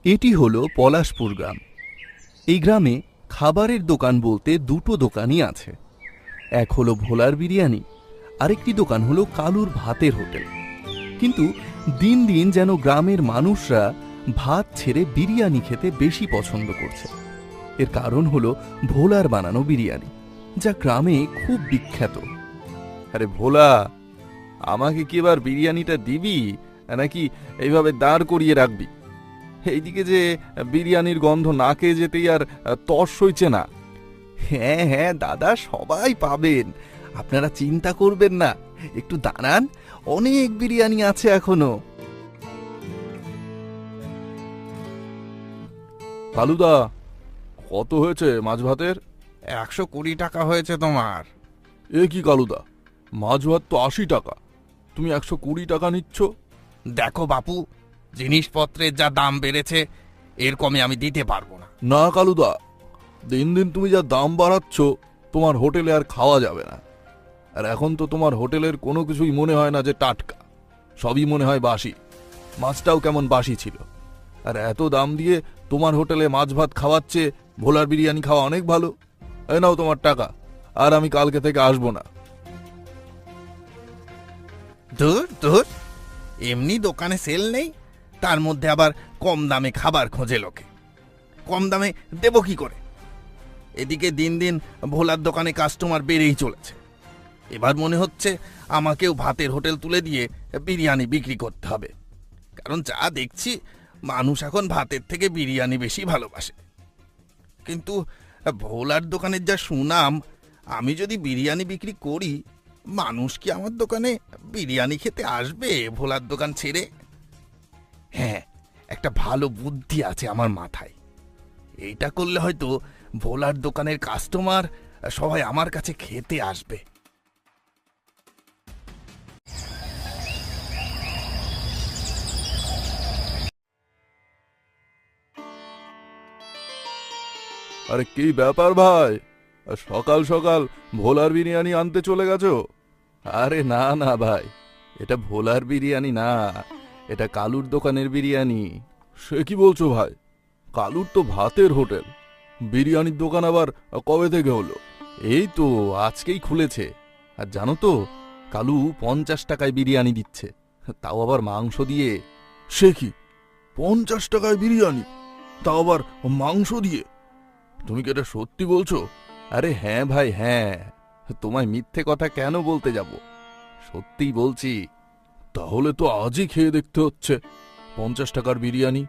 এটি হলো পলাশপুর গ্রাম। এই গ্রামে খাবারের দোকান বলতে দুটো দোকানই আছে। এক হলো ভোলার বিরিয়ানি, আরেকটি দোকান হলো কালুর ভাতের হোটেল। কিন্তু দিন দিন যেন গ্রামের মানুষরা ভাত ছেড়ে বিরিয়ানি খেতে বেশি পছন্দ করছে। এর কারণ হলো ভোলার বানানো বিরিয়ানি, যা গ্রামে খুব বিখ্যাত। আরে ভোলা, আমাকে কি এবার বিরিয়ানিটা দিবি নাকি এইভাবে দাঁড় করিয়ে রাখবি? এইদিকে যে বিরিয়ানির গন্ধ নাকে যেতেই আর তর সইছে না। হ্যাঁ হ্যাঁ দাদা, সবাই পাবেন, আপনারা চিন্তা করবেন না। একটু দাঁড়ান, অনেক বিরিয়ানি আছে এখনো। কালুদা, কত হয়েছে মাছ ভাতের? 120 টাকা হয়েছে তোমার। এ কি কালুদা, মাছ ভাত তো 80 টাকা, তুমি 120 টাকা নিচ্ছ? দেখো বাপু, জিনিসপত্রের যা দাম বেড়েছে, এর কমে আমি দিতে পারবো না। না কালুদা, দিন দিন তুমি যা দাম বাড়াচ্ছ, তোমার হোটেলে আর খাওয়া যাবে না। আর এখন তো তোমার হোটেলের কোনো কিছুই মনে হয় না যে টাটকা, সবই মনে হয় বাসি। মাছটাও কেমন বাসি ছিল। আর এত দাম দিয়ে তোমার হোটেলে মাছ ভাত খাওয়াচ্ছে, ভোলার বিরিয়ানি খাওয়া অনেক ভালো। এই নাও তোমার টাকা, আর আমি কালকে থেকে আসবো না। ধুর ধুর, এমনি দোকানে সেল নেই, তার মধ্যে আবার কম দামে খাবার খোঁজে লোকে। কম দামে দেব কি করে? এদিকে দিন দিন ভোলার দোকানে কাস্টমার বেড়েই চলেছে। এবার মনে হচ্ছে আমাকেও ভাতের হোটেল তুলে দিয়ে বিরিয়ানি বিক্রি করতে হবে। কারণ যা দেখছি, মানুষ এখন ভাতের থেকে বিরিয়ানি বেশি ভালোবাসে। কিন্তু ভোলার দোকানের যা সুনাম, আমি যদি বিরিয়ানি বিক্রি করি, মানুষ কি আমার দোকানে বিরিয়ানি খেতে আসবে ভোলার দোকান ছেড়ে? হ্যাঁ, একটা ভালো বুদ্ধি আছে আমার মাথায়। এইটা করলে হয়তো ভোলার দোকানের কাস্টমার সবাই আমার কাছে খেতে আসবে। আরে কি ব্যাপার ভাই, সকাল সকাল ভোলার বিরিয়ানি আনতে চলে গেছো? আরে না না ভাই, এটা ভোলার বিরিয়ানি না, এটা কালুর দোকানের বিরিয়ানি। সে কি বলছো ভাই? কালুর তো ভাতের হোটেল, বিরিয়ানির দোকান আবার কবে থেকে হলো? এই তো আজকেই খুলেছে। আর জানো তো, কালু 50 টাকায় বিরিয়ানি দিচ্ছে, তাও আবার মাংস দিয়ে। সে কি, 50 টাকায় বিরিয়ানি, তাও আবার মাংস দিয়ে? তুমি কি এটা সত্যি বলছো? আরে হ্যাঁ ভাই হ্যাঁ, তোমায় মিথ্যে কথা কেন বলতে যাব, সত্যিই বলছি। তাহলে তো আজই খেয়ে দেখতে হচ্ছে 50 টাকার বিরিয়ানি।